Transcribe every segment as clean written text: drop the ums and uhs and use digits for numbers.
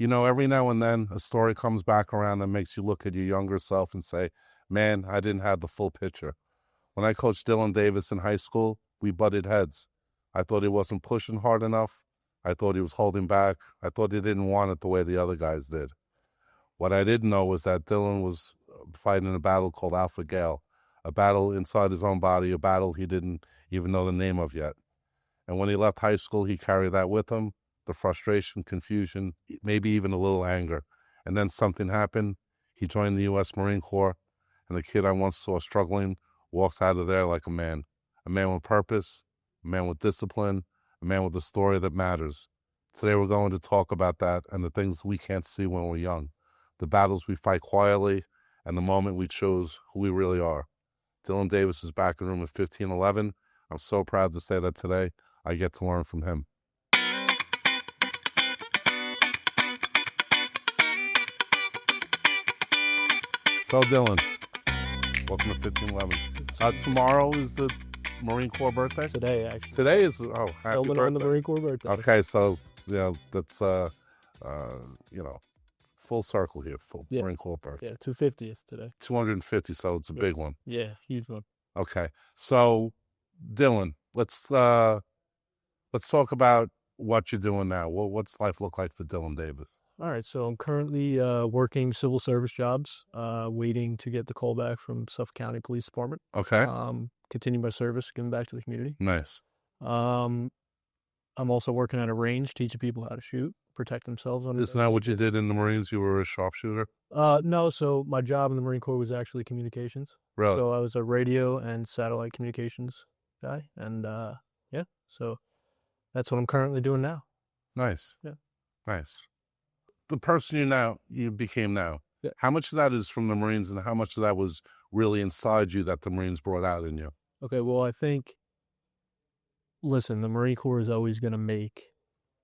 Every now and then a story comes back around that makes you look at your younger self and say, man, I didn't have the full picture. When I coached Dylan Davis in high school, we butted heads. I thought he wasn't pushing hard enough. I thought he was holding back. I thought he didn't want it the way the other guys did. What I didn't know was that Dylan was fighting a battle called Alpha Gale, a battle inside his own body, a battle he didn't even know the name of yet. And when he left high school, he carried that with him, the frustration, confusion, maybe even a little anger. And then something happened. He joined the U.S. Marine Corps, and the kid I once saw struggling walks out of there like a man with purpose, a man with discipline, a man with a story that matters. Today we're going to talk about that and the things we can't see when we're young, the battles we fight quietly, and the moment we chose who we really are. Dylan Davis is back in room at 1511. I'm so proud to say that today I get to learn from him. So Dylan, welcome to 1511. Tomorrow is the Marine Corps birthday? Today, actually. Today is, happy Filming birthday. on the Marine Corps birthday. Okay, so, that's, full circle here, Marine Corps birthday. Yeah, 250th today. 250, so it's a big one. Yeah, huge one. Okay, so, Dylan, let's talk about what you're doing now. What's life look like for Dylan Davis? All right, so I'm currently working civil service jobs, waiting to get the call back from Suffolk County Police Department. Okay. Continue my service, giving back to the community. Nice. I'm also working at a range, teaching people how to shoot, protect themselves. Isn't that what you did in the Marines? You were a sharpshooter? No, so my job in the Marine Corps was actually communications. Really? So I was a radio and satellite communications guy, and so that's what I'm currently doing now. Nice. Yeah. Nice. The person you became now, yeah. How much of that is from the Marines and how much of that was really inside you that the Marines brought out in you? Okay, well, I think, listen, the Marine Corps is always going to make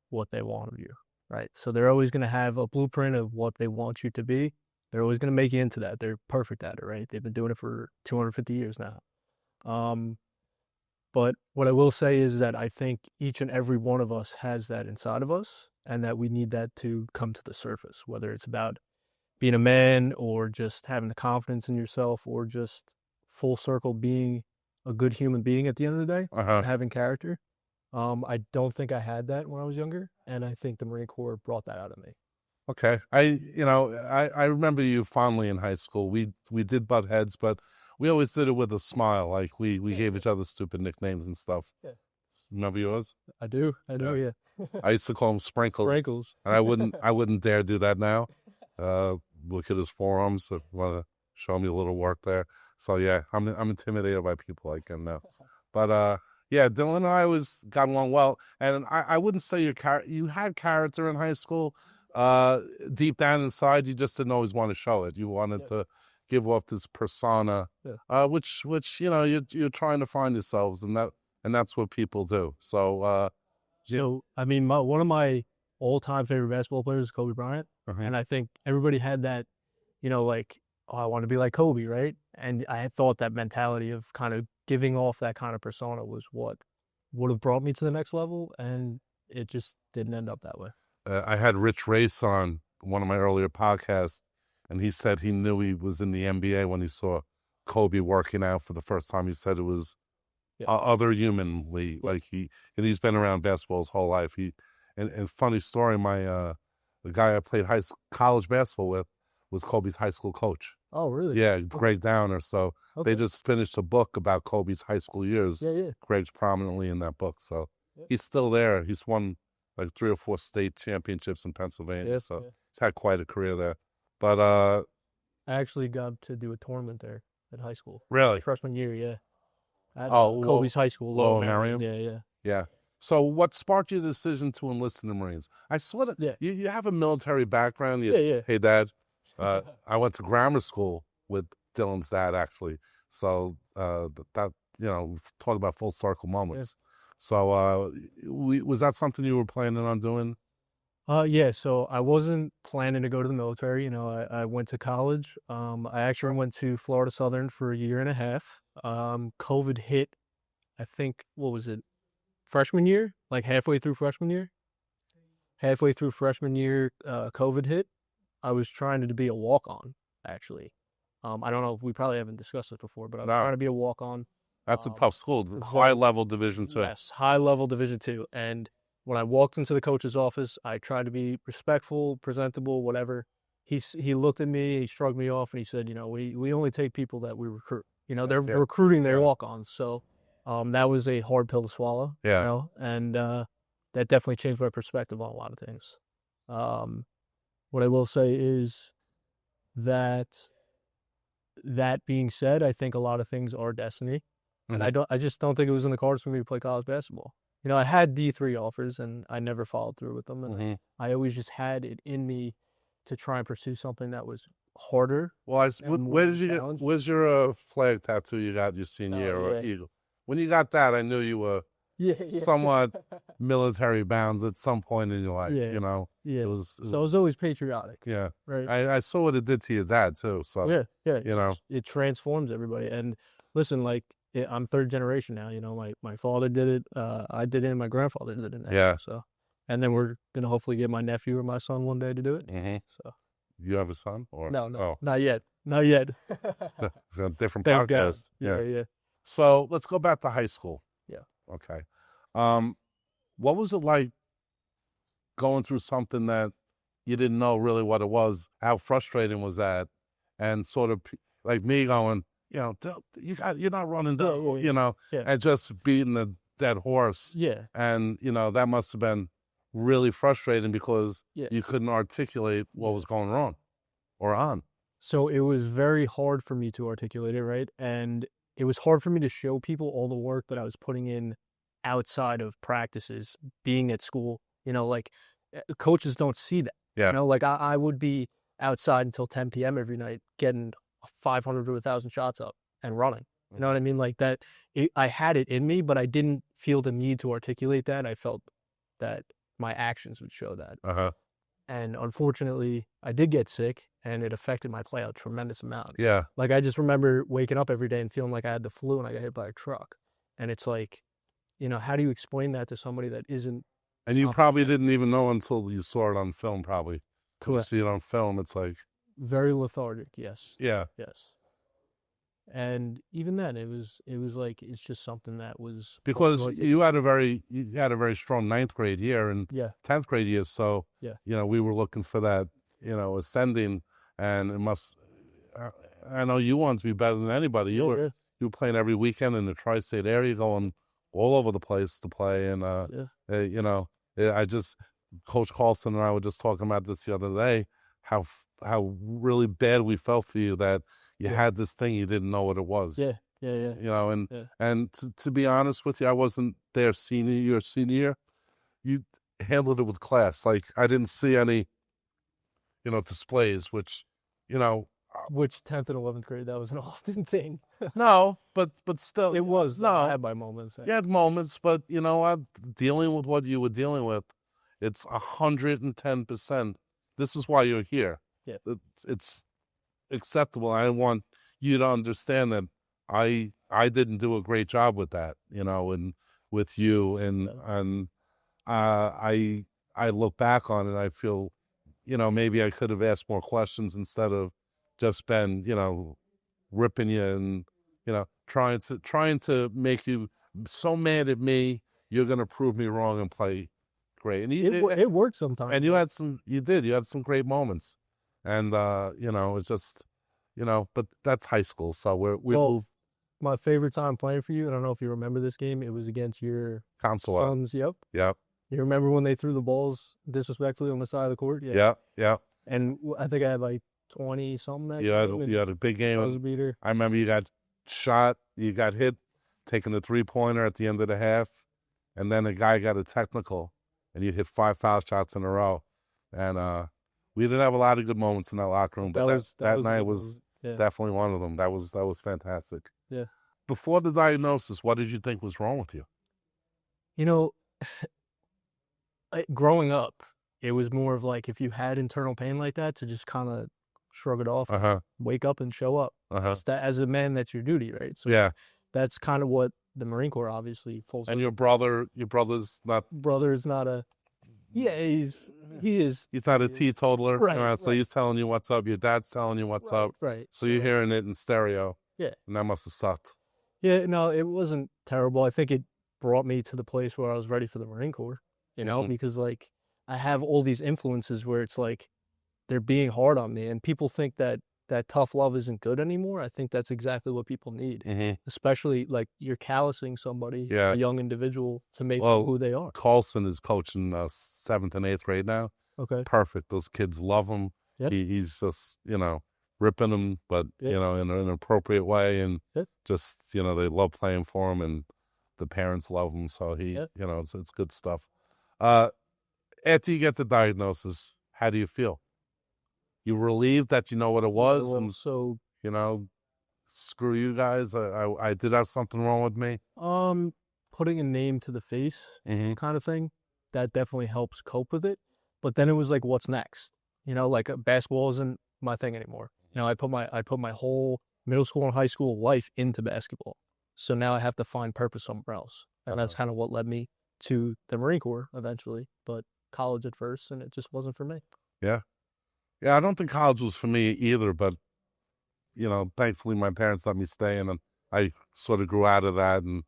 what they want of you, right? So they're always going to have a blueprint of what they want you to be. They're always going to make you into that. They're perfect at it, right? They've been doing it for 250 years now. But what I will say is that I think each and every one of us has that inside of us, and that we need that to come to the surface, whether it's about being a man or just having the confidence in yourself or just full circle being a good human being at the end of the day, having character. I don't think I had that when I was younger, and I think the Marine Corps brought that out of me. Okay. I remember you fondly in high school. We did butt heads, but we always did it with a smile. Like we gave each other stupid nicknames and stuff. Yeah. Remember yours? I do. Yeah. I used to call him Sprinkles. And I wouldn't dare do that now. Look at his forearms. If you want to show me a little work there. So yeah, I'm intimidated by people like him now. But yeah, Dylan and I got along well. And I wouldn't say you had character in high school. Deep down inside, you just didn't always want to show it. You wanted to give off this persona, which you're trying to find yourselves, and that's what people do. So, I mean, one of my all-time favorite basketball players is Kobe Bryant, and I think everybody had that, like, oh, I want to be like Kobe, right? And I thought that mentality of kind of giving off that kind of persona was what would have brought me to the next level, and it just didn't end up that way. I had Rich Race on one of my earlier podcasts, and he said he knew he was in the NBA when he saw Kobe working out for the first time. He said it was other humanly, like he's been around basketball his whole life. And funny story, the guy I played college basketball with was Kobe's high school coach. Oh, really? Yeah, Greg Downer. So they just finished a book about Kobe's high school years. Yeah. Greg's prominently in that book. So he's still there. He's won like 3 or 4 state championships in Pennsylvania. So he's had quite a career there. But I actually got to do a tournament there at high school. Really? Freshman year, yeah. At Kobe's high school. Lower Merion? Yeah. So what sparked your decision to enlist in the Marines? I saw that you have a military background. Hey, Dad, I went to grammar school with Dylan's dad, actually. So that talk about full circle moments. Yeah. So was that something you were planning on doing? Yeah, so I wasn't planning to go to the military. I went to college. I actually went to Florida Southern for a year and a half. COVID hit, I think, what was it, freshman year? Like halfway through freshman year? halfway through freshman year, COVID hit. I was trying to be a walk-on, actually. I don't know if we probably haven't discussed this before, but I was No, trying to be a walk-on. that's a tough school, high Very, level Division two. yes, high level Division two. And when I walked into the coach's office, I tried to be respectful, presentable, whatever. He looked at me, he shrugged me off, and he said, we only take people that we recruit. They're Yeah, recruiting their yeah, walk-ons. So that was a hard pill to swallow, yeah. and that definitely changed my perspective on a lot of things. What I will say is that that being said, I think a lot of things are destiny, and Mhm. I just don't think it was in the cards for me to play college basketball. I had D3 offers, and I never followed through with them, and Mhm. I always just had it in me to try and pursue something that was harder Well, and more where of did a you get? challenge. Where's your flag tattoo you got your senior Oh year or yeah, eagle? When you got that, I knew you were yeah, yeah, somewhat military bounds at some point in your life. yeah, It yeah. was, So I was always patriotic, yeah. right? I saw what it did to your dad too. So Yeah, yeah. you know, It transforms everybody. And listen, like I'm third generation now. My father did it. I did it, and my grandfather did it now. yeah. So, and then we're gonna hopefully get my nephew or my son one day to do it. Hmm. So, You have a son or no, no, oh, not yet, not yet. it's a different Thank God. podcast. Yeah, Yeah. yeah, So let's go back to high school. yeah. Okay. Um, what was it like going through something that you didn't know really what it was? How frustrating was that? And sort of like me going, you're not running Yeah, down, yeah, yeah. Yeah, and just beating a dead horse. yeah, And, that must have been really frustrating because yeah, you couldn't articulate what yeah. was going wrong or on. So it was very hard for me to articulate it, right? And it was hard for me to show people all the work that I was putting in outside of practices, being at school. Like coaches don't see that. Yeah. Like I would be outside until 10 p.m. every night, getting 500 to 1,000 shots up and running. You know what I mean? Like that, I had it in me, but I didn't feel the need to articulate that. I felt that my actions would show that. Uh-huh. And unfortunately, I did get sick, and it affected my play a tremendous amount. Yeah. Like, I just remember waking up every day and feeling like I had the flu and I got hit by a truck. And it's like, how do you explain that to somebody that isn't? And you probably didn't even know until you saw it on film, probably. When you Correct. see it on film, it's like, Very lethargic, yes. yeah. Yes. And even then, it was like, it's just something that was. Because you had a very strong ninth grade year and Yeah. 10th grade year. So, Yeah. We were looking for that, ascending, and it must, I know you wanted to be better than anybody. You were playing every weekend in the tri-state area, going all over the place to play. And, Coach Carlson and I were just talking about this the other day, how really bad we felt for you that you had this thing, you didn't know what it was. Yeah, yeah, yeah. And to be honest with you, I wasn't there senior year. You handled it with class. Like, I didn't see any, displays, which, Which 10th and 11th grade, that was an often thing. no, but still. It was. No. I had my moments. You had moments, but, dealing with what you were dealing with, it's 110%. This is why you're here. Yeah. It's acceptable. I want you to understand that I didn't do a great job with that, and with you, and I look back on it, I feel, maybe I could have asked more questions instead of just been, ripping you and, trying to make you so mad at me, you're going to prove me wrong and play great. And it worked sometimes. And you had some great moments. And, it's just, but that's high school. So we moved. My favorite time playing for you, I don't know if you remember this game, it was against your sons. Yep. Yep. You remember when they threw the balls disrespectfully on the side of the court? Yeah. Yeah. And I think I had like 20 something that game. You had a big game. I was a beater. I remember you got shot, you got hit, taking the 3-pointer at the end of the half, and then a guy got a technical, and you hit 5 foul shots in a row. And we didn't have a lot of good moments in that locker room, but that night was definitely one of them. That was fantastic. Yeah. Before the diagnosis, what did you think was wrong with you? Growing up, it was more of like, if you had internal pain like that, to just kind of shrug it off, wake up and show up. As a man, that's your duty, right? So yeah, that's kind of what the Marine Corps obviously falls. And your brother's not. Brother is not a. Yeah, he is. He's not a He is. teetotaler, Right, so right, he's telling you what's up. Your dad's telling you what's right, up. right. So you're hearing it in stereo, yeah, and that must have sucked. yeah. No, it wasn't terrible. I think it brought me to the place where I was ready for the Marine Corps. Mhm. Because like I have all these influences where it's like they're being hard on me, and people think that tough love isn't good anymore. I think that's exactly what people need, Mhm. especially like you're callousing somebody, Yeah. a young individual, to make them Well, who they are. Colson is coaching 7th and 8th grade now. Okay. Perfect. Those kids love him. Yep. He's just ripping them, but Yep. in an appropriate way, and Yep. just they love playing for him, and the parents love him. So Yep. it's good stuff. After you get the diagnosis, how do you feel? You relieved that you know what it Yeah. was, Well, and so screw you guys. I did have something wrong with me. putting a name to the face, Mm-hmm. kind of thing, that definitely helps cope with it. But then it was like, what's next? Like basketball isn't my thing anymore. I put my whole middle school and high school life into basketball. So now I have to find purpose somewhere else. And that's kind of what led me to the Marine Corps eventually, but college at first, and it just wasn't for me. Yeah. Yeah, I don't think college was for me either, but thankfully my parents let me stay, and I sort of grew out of that and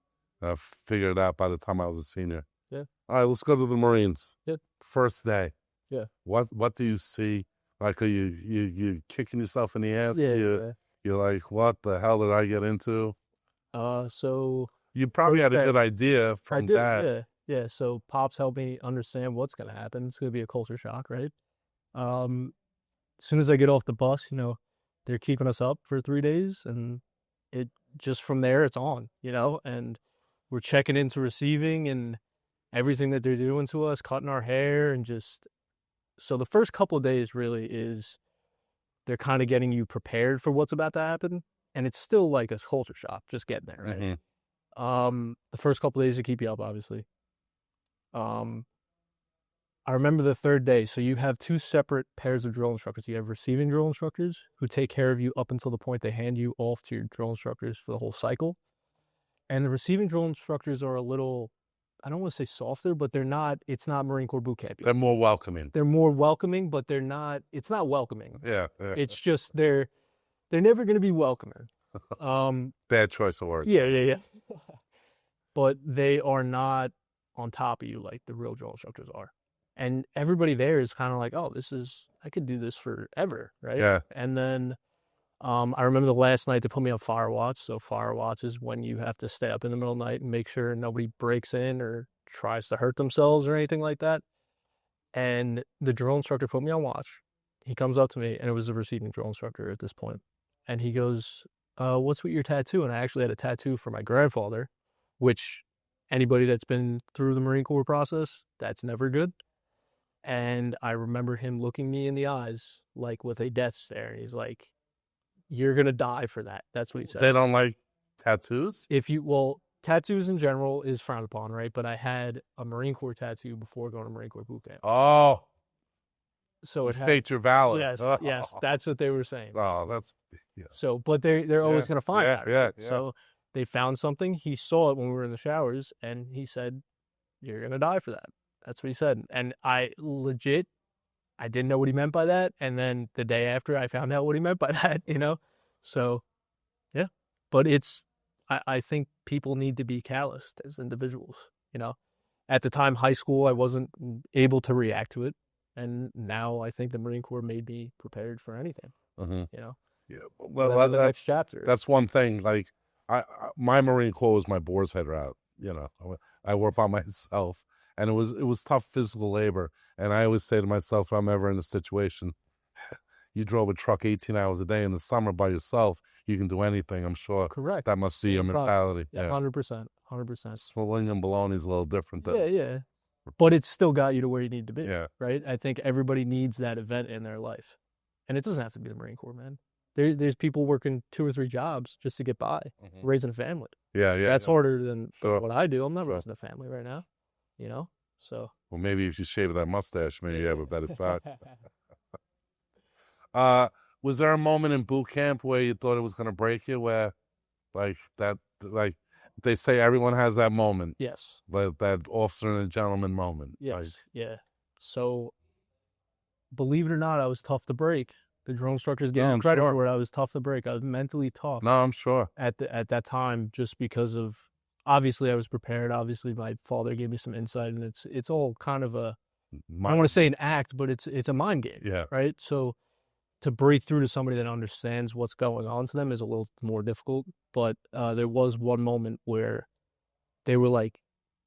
figured it out by the time I was a senior. Yeah. All right, let's go to the Marines. Yeah. First day. Yeah. What do you see? Like, are you kicking yourself in the ass? Yeah. You're like, what the hell did I get into? So You probably had a first good day, idea I from did, that. yeah. Yeah. So pops helped me understand what's gonna happen. It's gonna be a culture shock, right? Um, as soon as I get off the bus, they're keeping us up for 3 days, and it just from there it's on, and we're checking into receiving and everything that they're doing to us, cutting our hair, and just so the first couple of days really is they're kind of getting you prepared for what's about to happen, and it's still like a culture shock just getting there, right? Mm-hmm. The first couple of days to keep you up, obviously. Um, I remember the third day. So you have two separate pairs of drill instructors. You have receiving drill instructors who take care of you up until the point they hand you off to your drill instructors for the whole cycle. And the receiving drill instructors are a little, I don't want to say softer, but it's not Marine Corps boot camp. They're more welcoming. They're more welcoming, but it's not welcoming. Yeah. It's just they're never going to be welcoming. Bad choice of words. Yeah. But they are not on top of you like the real drill instructors are. And everybody there is kind of like, oh, I could do this forever, right? Yeah. And then I remember the last night they put me on fire watch. So fire watch is when you have to stay up in the middle of the night and make sure nobody breaks in or tries to hurt themselves or anything like that. And the drill instructor put me on watch. He comes up to me, and it was a receiving drill instructor at this point. And he goes, what's with your tattoo? And I actually had a tattoo for my grandfather, which anybody that's been through the Marine Corps process, that's never good. And I remember him looking me in the eyes, like with a death stare. And he's like, you're going to die for that. That's what he said. They don't like tattoos? Tattoos in general is frowned upon, right? But I had a Marine Corps tattoo before going to Marine Corps boot camp. Oh. So it faked your valor. Yes, that's what they were saying. Oh, that's yeah. So, but they're always going to find that. Right? Yeah. So they found something. He saw it when we were in the showers, and he said, "You're going to die for that." That's what he said. And I didn't know what he meant by that. And then the day after, I found out what he meant by that. So yeah. But I think people need to be calloused as individuals. At the time, high school, I wasn't able to react to it. And now I think the Marine Corps made me prepared for anything. Mm-hmm. Yeah. Well, the next chapter. That's one thing. Like, my Marine Corps was my boar's head route. I work by myself, and it was tough physical labor. And I always say to myself, if I'm ever in a situation, you drove a truck 18 hours a day in the summer by yourself, you can do anything. I'm sure. Correct. That must be your mentality. Yeah, 100%. 100%. Swilling and baloney is a little different. Yeah. But it's still got you to where you need to be. Yeah. Right? I think everybody needs that event in their life. And it doesn't have to be the Marine Corps, man. There's people working 2 or 3 jobs just to get by, raising a family. Yeah. That's harder than Sure. what I do. I'm not raising a family right now, So. Well, maybe if you shave that mustache, maybe you have a better shot. Was there a moment in boot camp where you thought it was going to break you, where, like they say everyone has that moment? Yes. That officer and a gentleman moment. Yes. Yeah. So, believe it or not, I was tough to break. The drill instructors gave No, me I'm credit sure. for it. I was tough to break. I was mentally tough No, I'm sure. at that time, just because of, obviously I was prepared. Obviously, my father gave me some insight, and it's all kind of a, I don't want to say an act, but it's a mind game, Yeah. right? So to break through to somebody that understands what's going on to them is a little more difficult. But there was one moment where they were like,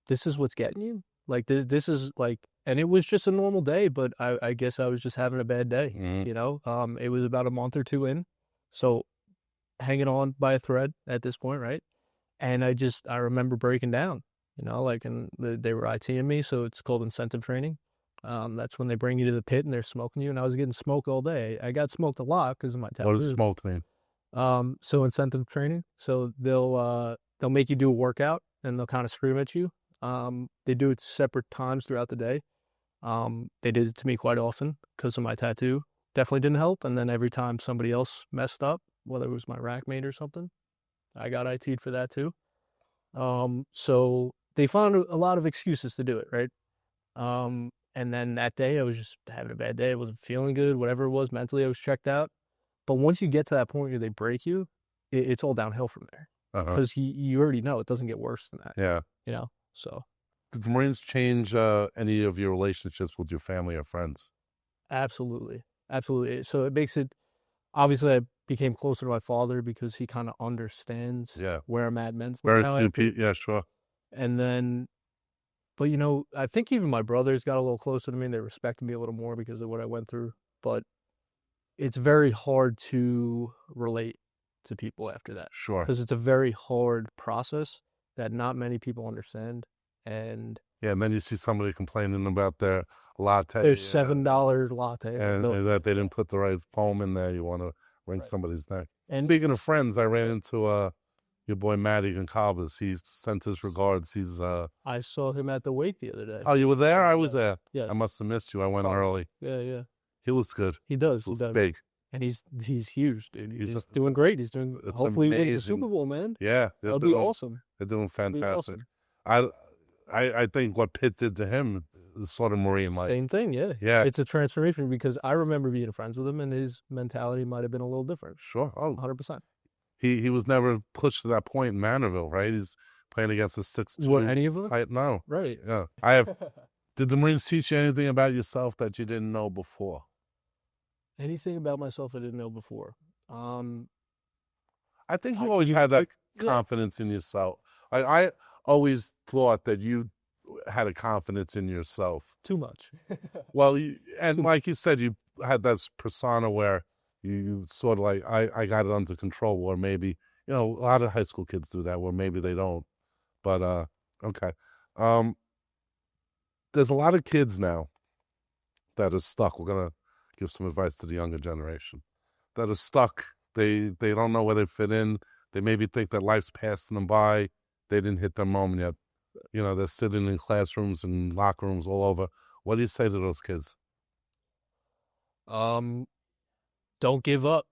"This is what's getting you." Like this is like, and it was just a normal day, but I guess I was just having a bad day. Mhm. It was about a month or two in, so hanging on by a thread at this point, right? And I remember breaking down, like, and they were ITing me, so it's called incentive training. That's when they bring you to the pit and they're smoking you, and I was getting smoked all day. I got smoked a lot because of my What does tattoo. smoke mean? So incentive training. So they'll make you do a workout and they'll kind of scream at you. They do it separate times throughout the day. They did it to me quite often because of my tattoo. Definitely didn't help. And then every time somebody else messed up, whether it was my rack mate or something, I got IT'd for that too. So they found a lot of excuses to do it, right? And then that day I was just having a bad day. I wasn't feeling good, whatever it was. Mentally, I was checked out. But once you get to that point where they break you, it's all downhill from there. Uh-huh. Because you already know it doesn't get worse than that. Yeah. So Did the Marines change any of your relationships with your family or friends? absolutely. Absolutely. So it makes it, obviously, I became closer to my father because he kind of understands Yeah. where I'm at mentally. Very now few after- people. Yeah, sure. And then, but I think even my brothers got a little closer to me. They respected me a little more because of what I went through. But it's very hard to relate to people after that. Sure. Because it's a very hard process that not many people understand. And Yeah, and then you see somebody complaining about their latte. there's $7 latte. And that they didn't put the right foam in there. You want to wring Right. somebody's neck. And Speaking of friends, I ran into your boy Matty Goncalves. He sent his regards. He's I saw him at the wake the other day. Oh, you were there? I was there. Yeah. I must have missed you. I went early. Yeah. He looks good. He does. He He looks does. big. And he's huge, dude. He's He's- doing great. He's doing. It's Hopefully, he wins the amazing. Super Bowl, man. Yeah, That'll be awesome. They're doing That'll be fantastic. awesome. I think what Pitt did to him is sort of Marine like. Same thing, yeah. Yeah. It's a transformation because I remember being friends with him, and his mentality might have been a little different. Sure. Oh, 100%. he was never pushed to that point in Manorville, right? He's playing against a 6'2". What, any of them? No. Right. Yeah. Did the Marines teach you anything about yourself that you didn't know before? Anything about myself I didn't know before? I think you always had that confidence in yourself. I always thought that you had a confidence in yourself. Too much. Well, like you said, you had that persona where you sort of like, I got it under control, or maybe, a lot of high school kids do that, where maybe they don't. But, okay. There's a lot of kids now that are stuck. We're going to give some advice to the younger generation that are stuck. They don't know where they fit in. They maybe think that life's passing them by. They didn't hit their moment yet. They're sitting in classrooms and locker rooms all over. What do you say to those kids? Don't give up.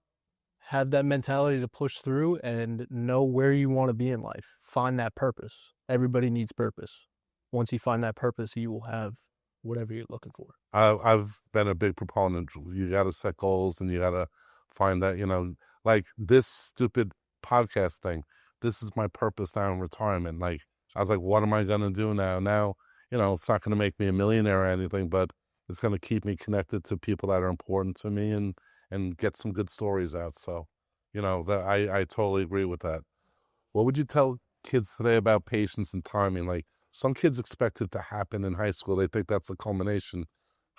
Have that mentality to push through and know where you want to be in life. Find that purpose. Everybody needs purpose. Once you find that purpose, you will have whatever you're looking for. I've been a big proponent. You got to set goals and you got to find that, like this stupid podcast thing. This is my purpose now in retirement. Like, I was like, what am I going to do now? Now, it's not going to make me a millionaire or anything, but it's going to keep me connected to people that are important to me and get some good stories out. So, that I totally agree with that. What would you tell kids today about patience and timing? Like, some kids expect it to happen in high school. They think that's a culmination.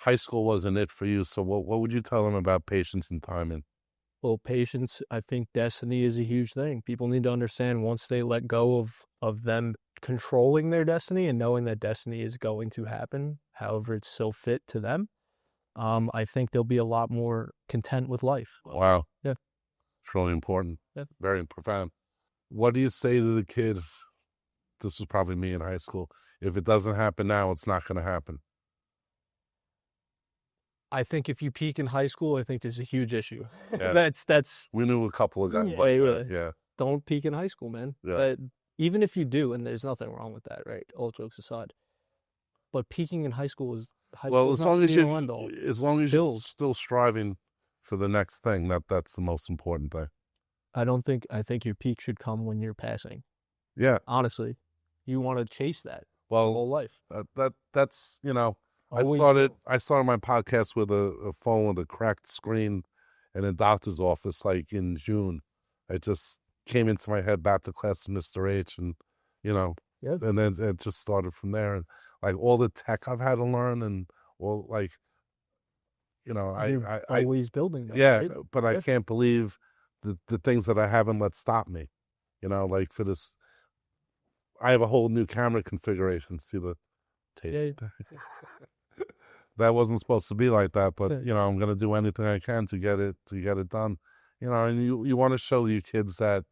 High school wasn't it for you. So what would you tell them about patience and timing? Well, patience, I think destiny is a huge thing. People need to understand once they let go of them controlling their destiny and knowing that destiny is going to happen, however it's so fit to them, I think they'll be a lot more content with life. Wow. Yeah. It's really important. Yeah. Very profound. What do you say to the kid? This was probably me in high school. If it doesn't happen now, it's not going to happen. I think if you peak in high school, I think there's a huge issue. Yeah. that's. We knew a couple of guys. Yeah, like really. that. Yeah. Don't peak in high school, man. Yeah. Even if you do, and there's nothing wrong with that, right? All jokes aside. But peaking in high school is High Well, school's not the be all end all. as long as you're Bills. still striving for the next thing, that's the most important thing. I think your peak should come when you're passing. Yeah. Honestly, you want to chase that Well, your whole life. That's Always. I started my podcast with a phone with a cracked screen in a doctor's office, like in June. It just came into my head, back to class with Mr. H, and Yeah. and then it just started from there. And like all the tech I've had to learn, and all like You're I always building that. yeah, Right? but I can't believe the things that I haven't let stop me. Like for this, I have a whole new camera configuration. See the tape? Yeah. That wasn't supposed to be like that, but Yeah. I'm gonna do anything I can to get it done. And you want to show your kids that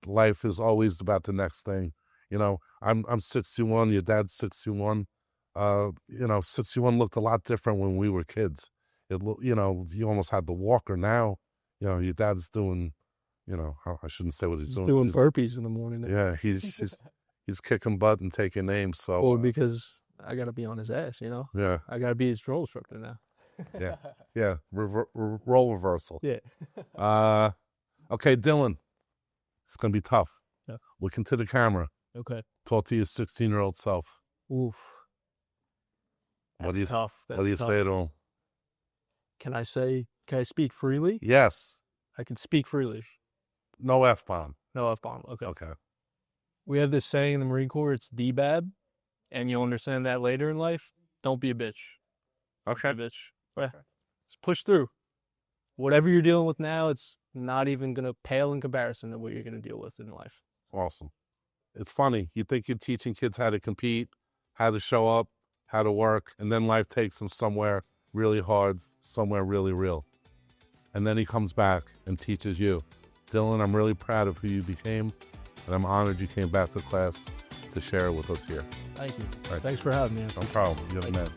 life is always about the next thing. I'm 61. Your dad's 61. 61 looked a lot different when we were kids. You almost had the walker. Now, your dad's doing. I shouldn't say what he's doing. Doing burpees in the morning. Yeah, he's kicking butt and taking names. So, Or because I gotta be on his ass. yeah, I gotta be his drill instructor now. yeah, role reversal. Yeah. Okay, Dylan, it's gonna be tough. Yeah. Look into the camera. Okay. Talk to your 16-year-old self. Oof. That's tough. What do you say to him? Can I speak freely? Yes. I can speak freely. No F-bomb. No F-bomb. Okay. Okay. We have this saying in the Marine Corps, it's DBAB, and you'll understand that later in life. Don't be a bitch. Okay. Don't be a bitch. Yeah. Just push through. Whatever you're dealing with now, it's not even going to pale in comparison to what you're going to deal with in life. Awesome. It's funny. You think you're teaching kids how to compete, how to show up, how to work, and then life takes them somewhere really hard, somewhere really real. And then he comes back and teaches you. Dylan, I'm really proud of who you became, and I'm honored you came back to class to share it with us here. Thank you. Right. Thanks for having me. No problem. You're the man.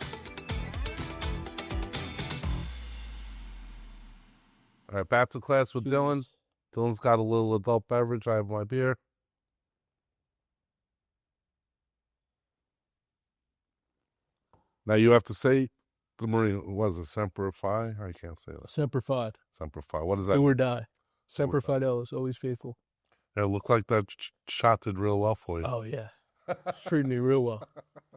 All right, back to class with Dylan. Dylan's got a little adult beverage. I have my beer. Now you have to say the Marine, was it Semper Fi? I can't say that. Semper Fi. Semper Fi. What is that? Do or die. Semper Fidelis, always faithful. Yeah, it looked like that shot did real well for you. Oh, yeah. It's treating me real well.